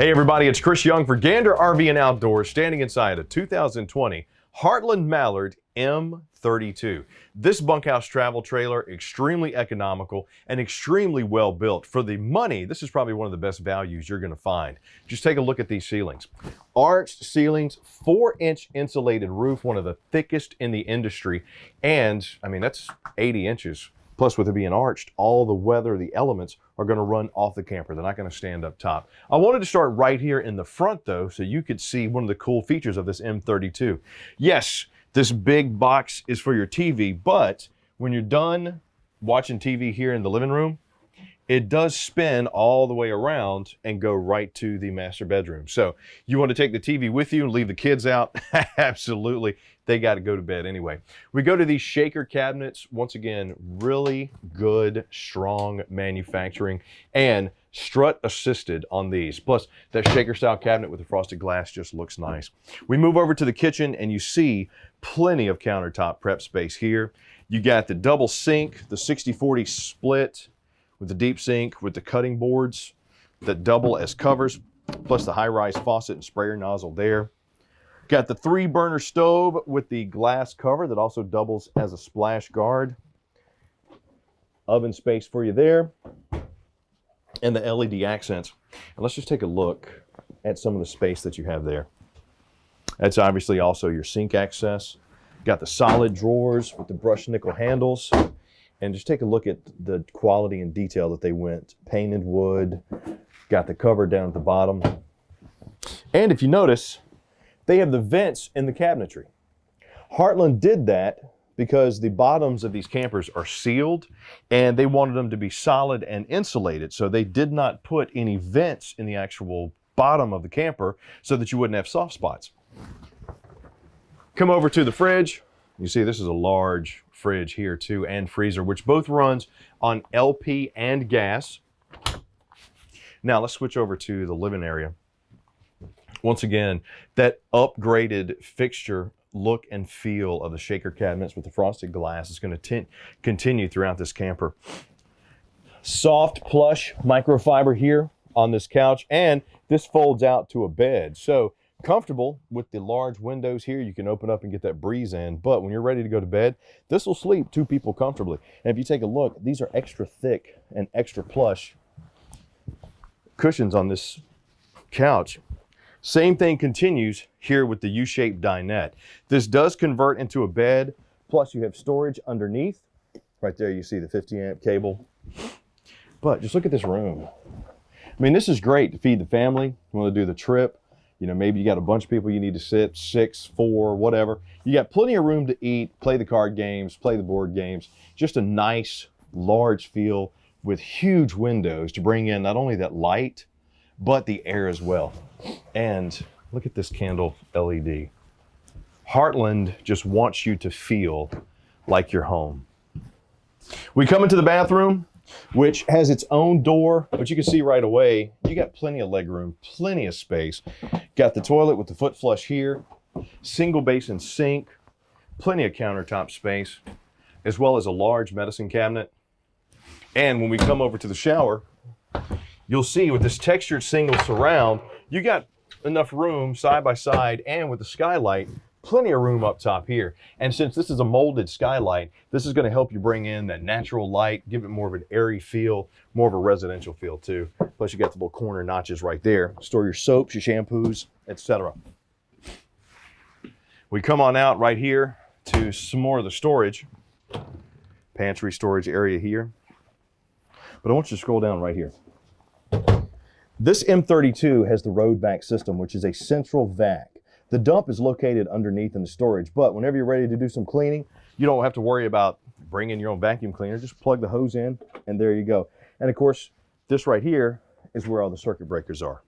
Hey everybody, it's Chris Young for Gander RV and Outdoors, standing inside a 2020 Heartland Mallard M32. This bunkhouse travel trailer, extremely economical and extremely well built. For the money, this is probably one of the best values you're going to find. Just take a look at these ceilings. Arched ceilings, 4-inch insulated roof, one of the thickest in the industry. And I mean, that's 80 inches. Plus, with it being arched, all the weather, the elements are going to run off the camper. They're not going to stand up top. I wanted to start right here in the front, though, so you could see one of the cool features of this M32. Yes, this big box is for your TV, but when you're done watching TV here in the living room, it does spin all the way around and go right to the master bedroom. So you want to take the TV with you and leave the kids out? Absolutely. They got to go to bed anyway. We go to these shaker cabinets. Once again, really good, strong manufacturing and strut assisted on these. Plus, that shaker style cabinet with the frosted glass just looks nice. We move over to the kitchen and you see plenty of countertop prep space here. You got the double sink, the 60-40 split with the deep sink, with the cutting boards that double as covers, plus the high-rise faucet and sprayer nozzle there. Got the 3-burner stove with the glass cover that also doubles as a splash guard. Oven space for you there. And the LED accents. And let's just take a look at some of the space that you have there. That's obviously also your sink access. Got the solid drawers with the brushed nickel handles. And just take a look at the quality and detail that they went. Painted wood, got the cover down at the bottom. And if you notice, they have the vents in the cabinetry. Heartland did that because the bottoms of these campers are sealed and they wanted them to be solid and insulated. So they did not put any vents in the actual bottom of the camper so that you wouldn't have soft spots. Come over to the fridge. You see this is a large fridge here too, and freezer, which both runs on LP and gas. Now let's switch over to the living area. Once again, that upgraded fixture look and feel of the shaker cabinets with the frosted glass is going to continue throughout this camper. Soft plush microfiber here on this couch, and this folds out to a bed. So comfortable with the large windows here. You can open up and get that breeze in, but when you're ready to go to bed, this will sleep 2 people comfortably. And if you take a look, these are extra thick and extra plush cushions on this couch. Same thing continues here with the U-shaped dinette. This does convert into a bed, plus you have storage underneath. Right there you see the 50-amp cable. But just look at this room. I mean, this is great to feed the family. You want to do the trip. You know, maybe you got a bunch of people you need to sit, 6, 4, whatever. You got plenty of room to eat, play the card games, play the board games. Just a nice, large feel with huge windows to bring in not only that light, but the air as well. And look at this candle LED. Heartland just wants you to feel like you're home. We come into the bathroom, which has its own door, but you can see right away, you got plenty of leg room, plenty of space. Got the toilet with the foot flush here, single basin sink, plenty of countertop space, as well as a large medicine cabinet. And when we come over to the shower, you'll see with this textured single surround, you got enough room side by side, and with the skylight, plenty of room up top here. And since this is a molded skylight, this is going to help you bring in that natural light, give it more of an airy feel, more of a residential feel too. Plus you got the little corner notches right there. Store your soaps, your shampoos, etc. We come on out right here to some more of the storage. Pantry storage area here. But I want you to scroll down right here. This M32 has the road vac system, which is a central vac. The dump is located underneath in the storage, but whenever you're ready to do some cleaning, you don't have to worry about bringing your own vacuum cleaner. Just plug the hose in, and there you go. And of course, this right here is where all the circuit breakers are.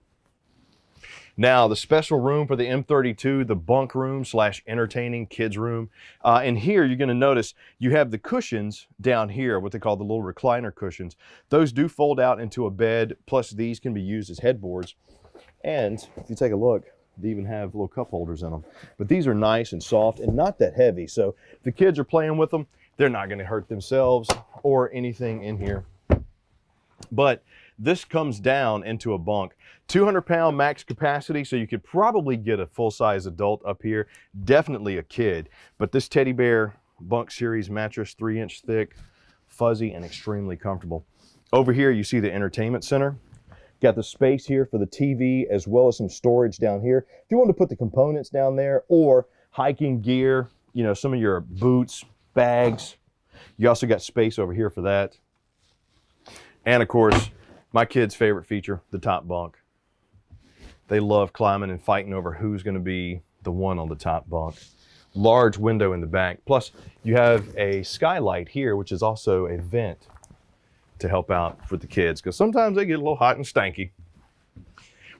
Now, the special room for the M32, the bunk room / entertaining kids room. And here you're going to notice you have the cushions down here, what they call the little recliner cushions. Those do fold out into a bed, plus these can be used as headboards. And if you take a look, they even have little cup holders in them. But these are nice and soft and not that heavy. So if the kids are playing with them, they're not going to hurt themselves or anything in here. But This comes down into a bunk. 200-pound max capacity, so you could probably get a full-size adult up here, definitely a kid. But this teddy bear bunk series mattress, 3-inch thick, fuzzy, and extremely comfortable. Over here, you see the entertainment center. Got the space here for the TV, as well as some storage down here. If you want to put the components down there, or hiking gear, you know, some of your boots, bags. You also got space over here for that. And of course, my kids' favorite feature, the top bunk. They love climbing and fighting over who's going to be the one on the top bunk. Large window in the back. Plus, you have a skylight here, which is also a vent to help out for the kids, because sometimes they get a little hot and stanky.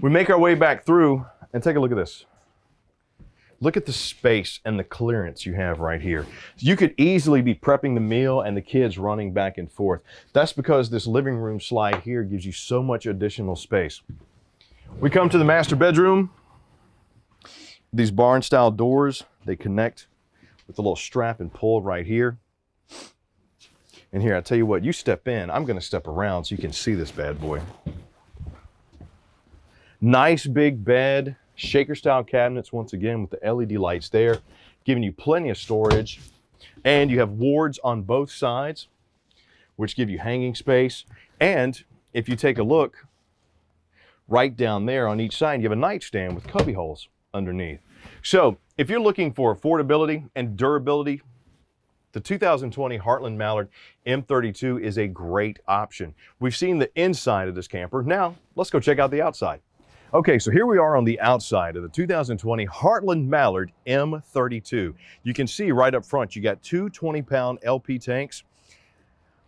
We make our way back through and take a look at this. Look at the space and the clearance you have right here. You could easily be prepping the meal and the kids running back and forth. That's because this living room slide here gives you so much additional space. We come to the master bedroom. These barn style doors, they connect with a little strap and pull right here. And here, I tell you what, you step in, I'm gonna step around so you can see this bad boy. Nice big bed. Shaker style cabinets, once again, with the LED lights there, giving you plenty of storage. And you have wards on both sides, which give you hanging space. And if you take a look right down there on each side, you have a nightstand with cubby holes underneath. So if you're looking for affordability and durability, the 2020 Heartland Mallard M32 is a great option. We've seen the inside of this camper. Now let's go check out the outside. Okay, so here we are on the outside of the 2020 Heartland Mallard M32. You can see right up front, you got two 20-pound LP tanks,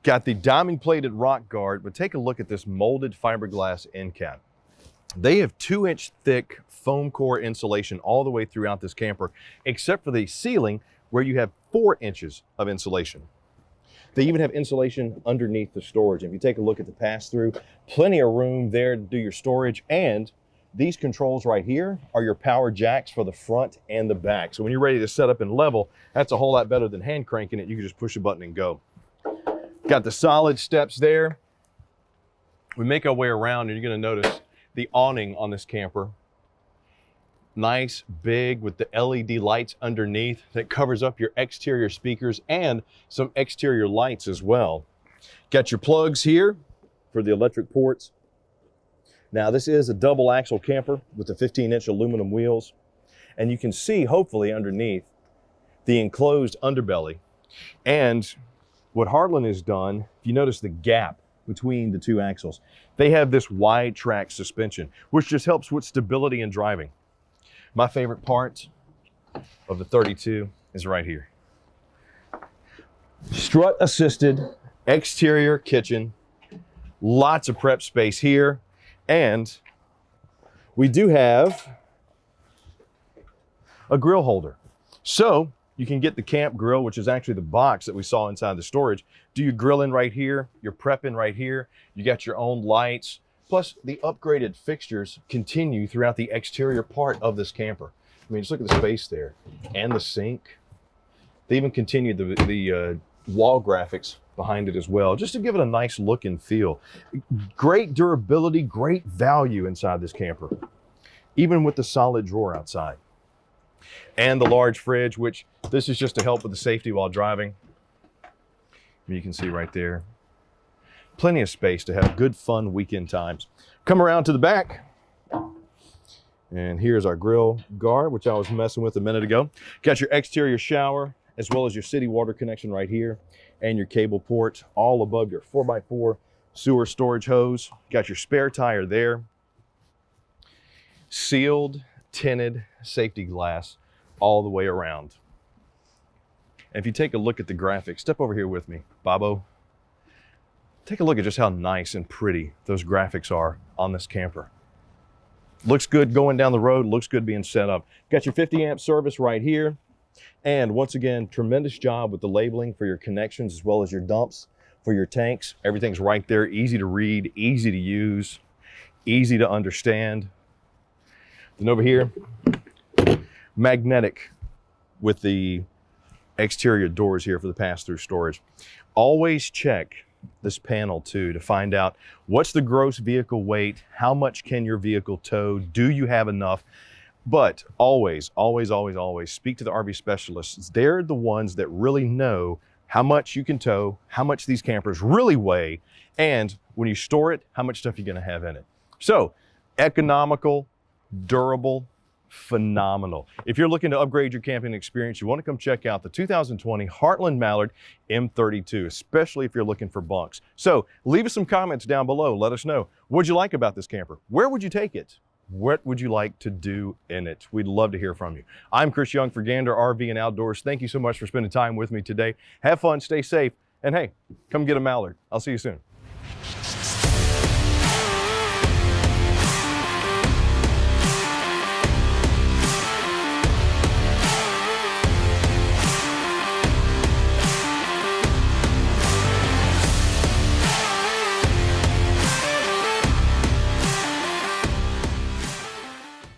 got the diamond-plated rock guard, but take a look at this molded fiberglass end cap. They have 2-inch thick foam core insulation all the way throughout this camper, except for the ceiling where you have 4 inches of insulation. They even have insulation underneath the storage. If you take a look at the pass-through, plenty of room there to do your storage, and these controls right here are your power jacks for the front and the back. So when you're ready to set up and level, that's a whole lot better than hand cranking it. You can just push a button and go. Got the solid steps there. We make our way around and you're gonna notice the awning on this camper. Nice, big, with the LED lights underneath that covers up your exterior speakers and some exterior lights as well. Got your plugs here for the electric ports. Now this is a double axle camper with the 15-inch aluminum wheels. And you can see, hopefully underneath, the enclosed underbelly. And what Heartland has done, if you notice the gap between the two axles, they have this wide track suspension, which just helps with stability and driving. My favorite part of the 32 is right here. Strut assisted exterior kitchen, lots of prep space here, and we do have a grill holder. So you can get the camp grill, which is actually the box that we saw inside the storage. Do your grilling right here, your prepping right here, you got your own lights, plus the upgraded fixtures continue throughout the exterior part of this camper. I mean, just look at the space there and the sink. They even continued the wall graphics behind it as well, just to give it a nice look and feel. Great durability, great value inside this camper, even with the solid drawer outside. And the large fridge, which this is just to help with the safety while driving. You can see right there. Plenty of space to have good, fun weekend times. Come around to the back. And here's our grill guard, which I was messing with a minute ago. Got your exterior shower, as well as your city water connection right here, and your cable port all above your 4x4 sewer storage hose. Got your spare tire there. Sealed, tinted safety glass all the way around. And if you take a look at the graphics, step over here with me, Bobo. Take a look at just how nice and pretty those graphics are on this camper. Looks good going down the road, looks good being set up. Got your 50 amp service right here. And once again, tremendous job with the labeling for your connections as well as your dumps for your tanks. Everything's right there, easy to read, easy to use, easy to understand. Then over here, magnetic with the exterior doors here for the pass-through storage. Always check this panel too to find out what's the gross vehicle weight, how much can your vehicle tow, do you have enough? But always, always, always, always speak to the RV specialists. They're the ones that really know how much you can tow, how much these campers really weigh, and when you store it, how much stuff you're gonna have in it. So, economical, durable, phenomenal. If you're looking to upgrade your camping experience, you want to come check out the 2020 Heartland Mallard M32, especially if you're looking for bunks. So leave us some comments down below. Let us know, what'd you like about this camper? Where would you take it? What would you like to do in it? We'd love to hear from you. I'm Chris Young for Gander RV and Outdoors. Thank you so much for spending time with me today. Have fun, stay safe, and hey, come get a Mallard. I'll see you soon.